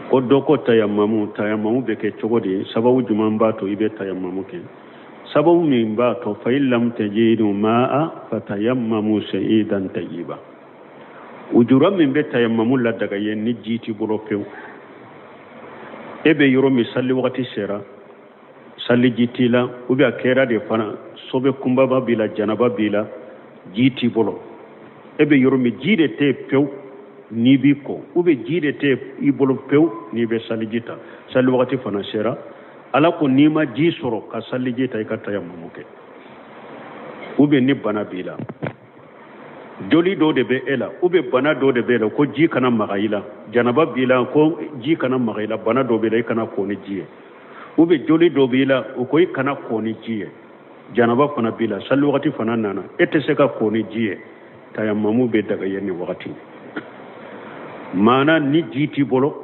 ko doko tayammamu be ke cogodi sababu juman ba to ibe tayammamu ke sababu min ba to fa illam tajidu ma'a fatayammamu sa'idan tayyiba ujuram min be tayammamu la daga yen ni jiti bolo pew ebe yoro mi salli wakati sera salli jiti la ubi akera de fana sobe kumba ba bila janaba bila jiti bolo ebe yoro mi jide te pew ni bi ko ube jide te i bolo pew ni be salli jita salli wakati fana sera ala ko nima ji soro ka salli jita ka tayammamu ke ube ni bana bila joli do de be ela ube bana do de be la ko ji kana magaila janaba bila ko ji kana magaila bana do be la kana ko ni jiye ube joli do be la ko kana ko ni jiye janaba fana bila salli wakati fana nana ete se ka ko ni jiye tayammamu be daga yenni wakati mana ni jiti bolo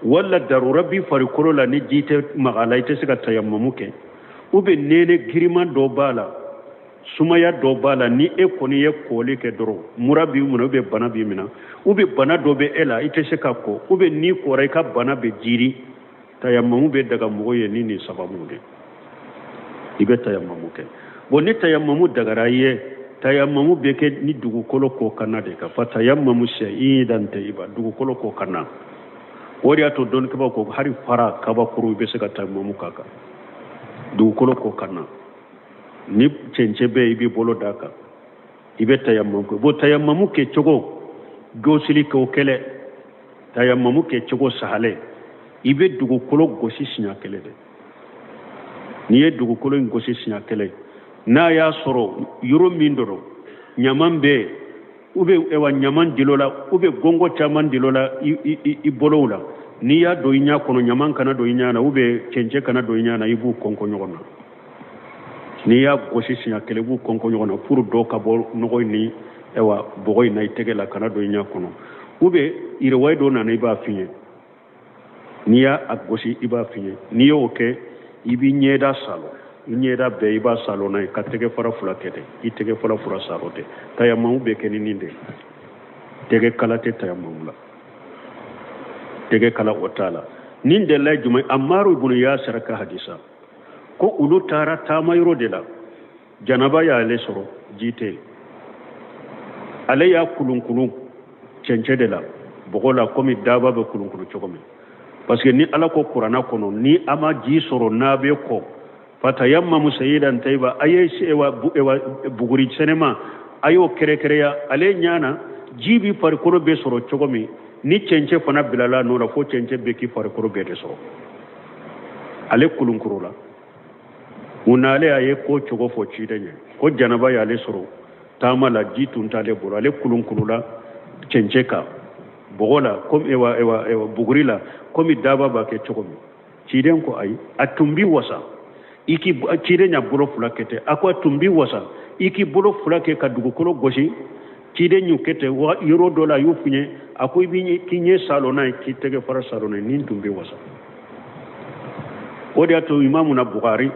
wala darura bi farikolo la ni jite magala ite se ka tayammamu ke ube nene giriman do bala sumaya do bala ni e koni ye koli ke doro murabi mun be bana bi mina ube bana do be ela ite se ka ko ube ni ko ray ka bana be jiri tayammamu be daga mugo ye ni sababu de ibe tayammamu ke bonni tayammamu daga raye tayammamu be ke ni dugu kolo ko kanade ka fa tayammamu sha'idan tayyiba dugu kolo ko kanna wori ato don ka ba ko hari fara ka ba kuru be se ka tayammamu kaka dugu kolo ko kanna ni cence be ibi bolo daka ibe tayammamu ko bo tayammamu ke chogo gosili ko kele tayammamu ke chogo sahale ibe dugu kolo gosi sinya kele de ni ye dugu kolo gosi sinya kele na ya soro yuro mindoro nyaman be ube ewa nyaman dilola ube gongo chaman dilola i bolowla ni ya do inya kono nyaman kana do inya na ube cence kana do inya na ibu konko nyogona ni ya gosi sinya kele bu konko nyogona pour do ka bol nogoy ni ewa bogoy na itegela kana do inya kono ube ire waydo na na iba finye ni ya agosi iba finye ni yo ke ibi nyeda salo nyeda be iba salo na ka tege fara fula kete itege fara fura salo te tayammamu be ke ni ninde tege kala te tayammamu la tege kala otala ninde la juma amaru ibn yasir ka hadisa ko ulu tara tamayro de la janaba ya le soro jite ale ya kulun cence de la bogola komi daba be kulun chokomi parce que ni ala ko qur'ana kono ni ama ji soro nabe ko fatayammamu sayyidan tayyiba ayesi ewa buguri senema ayo kere ya ale nyana jibi par koro be soro chogomi ni cence fana bilala no la fo cence be ki par koro be de soro ale kulun la unale aye ko chogo fo chidenye ko janaba ya le soro tamala jitun tale boro ale kulun la cence ka bogola kom ewa bugurila komi daba ba ke chogomi chiden ko ay atumbi wasa iki chide nya bolo fulakete akwa tumbi wasa iki bolo fulake ka dugu kolo gosi chide nyu kete wa euro dollar yufunye ako ibi kinye salona ki tege fara salona nin tumbi wasa odi ato imamu na Bukhari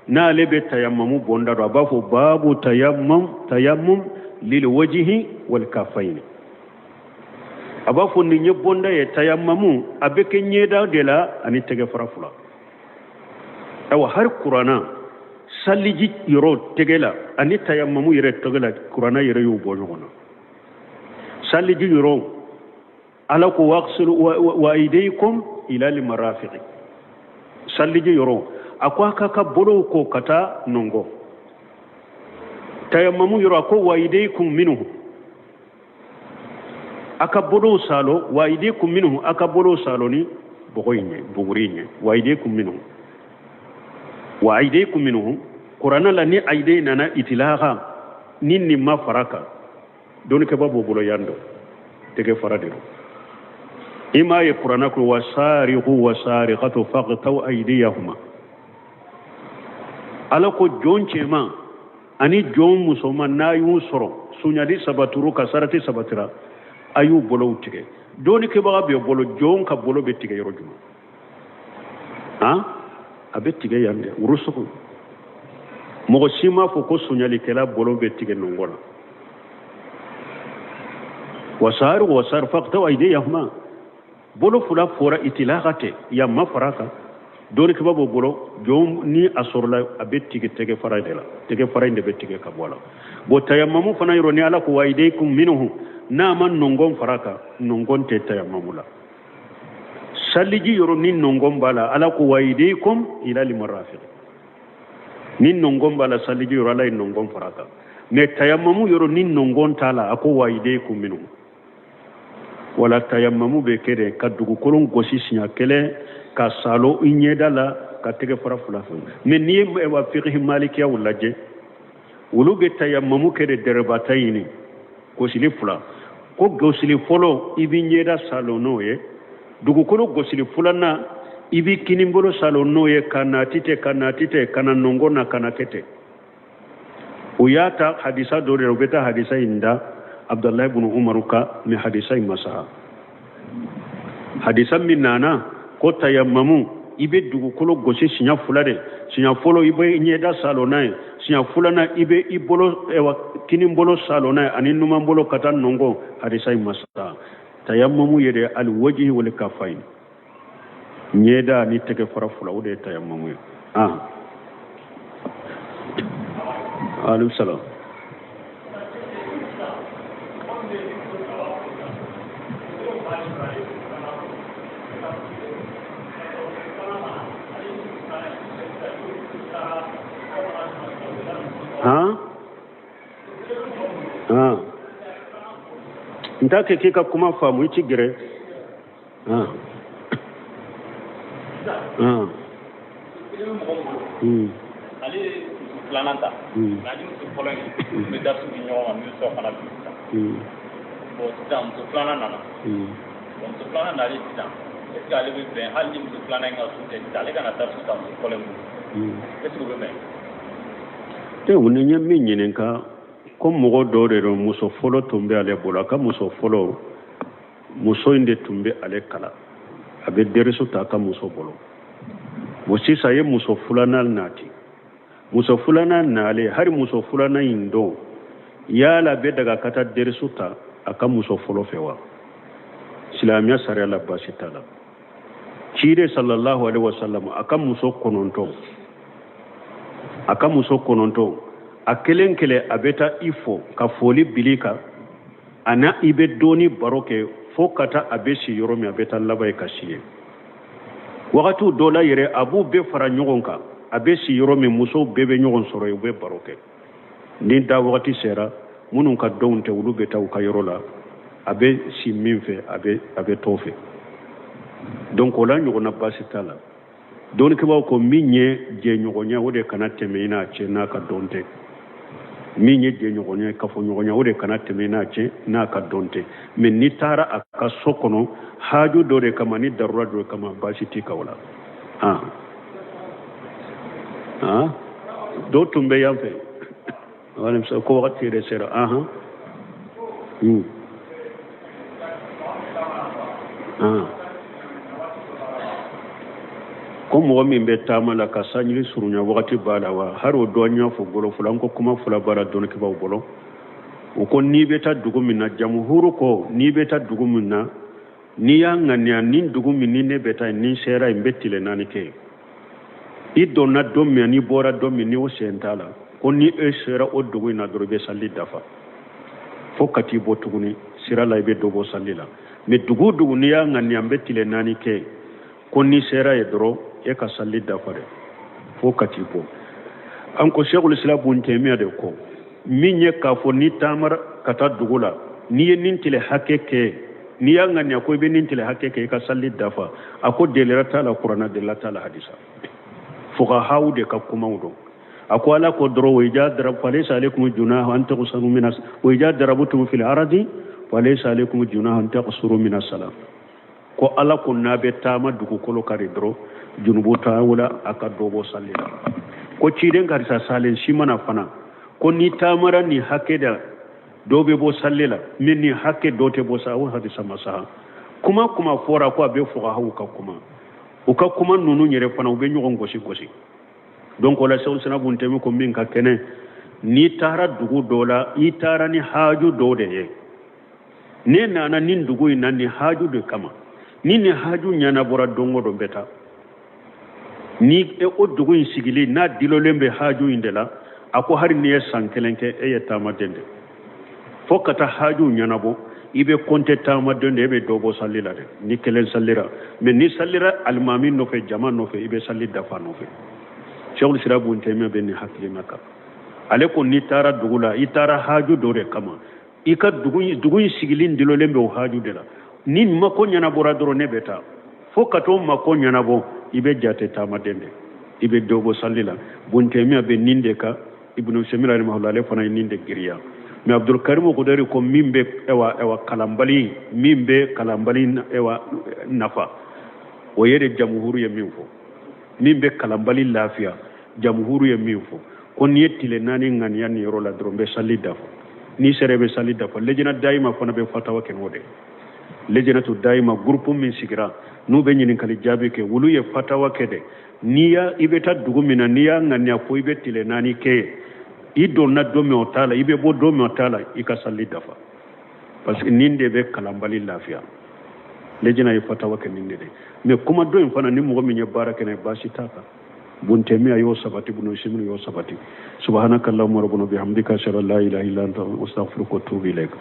na lebe tayammamu bonda do bafo babu tayammum lil wajhi wal kafaini abafo ni nyebonda ye tayammamu abeke nyeda de la ani tege fara fula awa har qur'ana salliji yoro tegela ani tayammamu yere tegela qur'ana yere yu bono kono salliji yoro ala ko waqsul wa aydaykum ila al marafiq salliji yoro akwa kaka bolo ko kata nongo tayammamu yoro ko wa aydaykum minhu aka bolo salo wa aydaykum minhu aka bolo salo ni bogoyne bugurinye wa aydaykum minhu wa aydaykum minhu qur'ana la ni aydayna na itilaha ninni ma faraka don ke babo bolo yando tege faradiro ima ye qur'ana ko wasariqu wasariqatu faqtu aydiyahuma ala ko jonche ma ani jon musoman na yu soro sunyadi sabaturu kasarati sabatira ayu bolo tige don ke baba be bolo jon ka bolo be tige yorojuma ha abetiga yande urusuko mogo sima fo ko sunyali kala bolo be tige nongola wasar faqta aydiyahuma bolo fula fora itilaqate ya mafaraka doni kiba bo bolo jom ni asorla abettige tege fara de la tege fara inde bettige ka bola bo tayammamu fana yoro ni ala ko waidaykum minhu na man nongon faraka nongon te tayammamula salliji yoro ni nongon bala ala ko waidaykum ila limarafiq ni nongon bala salliji yoro ala nongon faraka me tayammamu yoro ni nongon tala ako waidaykum minhu wala tayammamu be kede ka dugu kolon gosi sinya kele ka salo inyeda la ka tege fara fulafu me ni wa fiqh malikiya wulaje wulu be tayammamu kede derbatayini gosili fula ko gosili folo ibi nyeda salo noye dugu kolon gosili fulana ibi kinimbolo salo noye kanatite kana nongona kana kete uyata hadisa dore robeta hadisa inda Abdullah ibn Umar ka mi hadisa masaha hadisa min nana ko tayammamu ibe dugu kolo gosi sinya fulade sinya folo ibe nyeda salonai sinya fulana ibe ibolo ewa kinin bolo salonai ani numan bolo kata nongo hadisa masaha tayammamu yede al wajhi wal kafain nyeda ni tege fara fula ode tayammamu alayhi salam ndake kika kuma famu ichi gire ali plananta nadi musu folen be dasu ni nyoma mi so kana bo tam to planana bon to planana ali tam est ce ali be ben hal ni musu plananga su te dale kana dasu tam folen est ce que be men te woni nyami nyinen ka ko mogo dore ro muso folo tumbe ale bola ka muso folo muso inde tumbe ale kala abe dereso ta ka muso bolo bo sisa ye muso fulana nati muso fulana nale har muso fulana indo yala be daga kata dereso ta aka muso folo fewa islamiya sare la basitala cire sallallahu alaihi wasallam aka muso kononto a kelen kele abeta ifo ka foli bilika ana ibe doni baroke fo kata abesi yoromi abeta labai kashiye wakati dola yere abu be fara nyogonka abesi yoromi muso bebe nyogon soro yube baroke ni da wakati sera munun ka donte wulu beta ka yorola abe si minfe abe tofe donc ola nyogona basitala don ke ko minye je nyogonya wode kana temena che na ka donte minye je nyogonya ka fo nyogonya wode kana temena che na ka donte men ni tara aka sokono haju dore kama ni darura dore kama basiti ka wala do tumbe yamfe wala so ko wakati re sera ko mo mi be tamala ka sanyi surunya wakati bala wa haro donya fo golo fulan ko kuma fula bara don ke baw bolo o ko ni be ta dugu minna jamhuru ko ni be ta dugu minna ni ya nganya ni dugu minni ne be ta ni sera imbetile nani ke i donna domme ni bora domme ni o sentala ko ni e sera o dugu na dorobe salli dafa fo kati botuguni sira la be dogo sallila me dugu ni ya nganya imbetile nani ke ko ni sera e doro e ka salli dafare fo katipo an ko sheikhul islam bun taymiya de ko minye ka fo ni tamar kata dugula ni nin tile hakeke ni ya nganya ko be nin tile hakeke ka salli dafa ako delira taala qur'ana de la taala hadisa fuqa hawde ka kuma wudo ako ala ko dro wayja darab falaysa alaykum junah an taqsuru minas wayja darabutum fil ardi falaysa alaykum junah an taqsuru minas salam ko ala ko nabe tama dugu kolo kare dro junubuta wala aka dobo sallila ko ciden garisa salen shimana fana ko ni tamara ni hakke da dobe bo sallila min ni hakke dote bo sawu hadisa masaha kuma fora ko be fuqa hawka kuma nunu nyere fana be nyugon gosi donc wala sew sana bunte mi ko min ka kene ni tara dugu dola i tara ni haju dode ye ne nana nin dugu nan ni haju de kama ni ne haju nyana bora dongo do beta ni e o dugu in sigili na dilolembe haju indela ako har ni san kelenke e yetama dende fokata haju nyana bo ibe konte tama dende be dobo sallila de ni kelen sallira mais ni sallira almami no fe jama no fe ibe salli dafa no fe shawul sirabu nteme be ni hakli naka ale ko ni tara dugula itara haju dore kama ika dugu sigilin dilolembe o haju de la ni mako nyana bora doro ne beta fokato mako nyana bo ibe jate tama dende ibe dobo sallila buntemi be ninde ka ibnu shamila rahimahullah le fana ninde giriya mais abdul karim ko dari ko mimbe ewa kalambali mimbe kalambali ewa nafa o yede jamhuru ya minfo mimbe kalambali lafiya jamhuru ya minfo kon yettile nani ngani yani yoro la drombe salida ni serebe salida fa lejina daima fana be fatawa ken wode lejina to daima groupe min sigira nu be nyinin kali jabe ke wulu ye fatawa kede niya ibeta dugumina niya ngani afo ibetile nani ke ido na domi otala ibe bo domi otala ikasali dafa parce que ninde be kalambali lafiya lejina ifata wake ninde de mais kuma do infana ni mo mi baraka ne bashi taka bunte mi ayo sabati bunu shimu yo sabati subhanakallahumma rabbuna bihamdika shalla la ilaha illa anta astaghfiruka wa atubu ilaik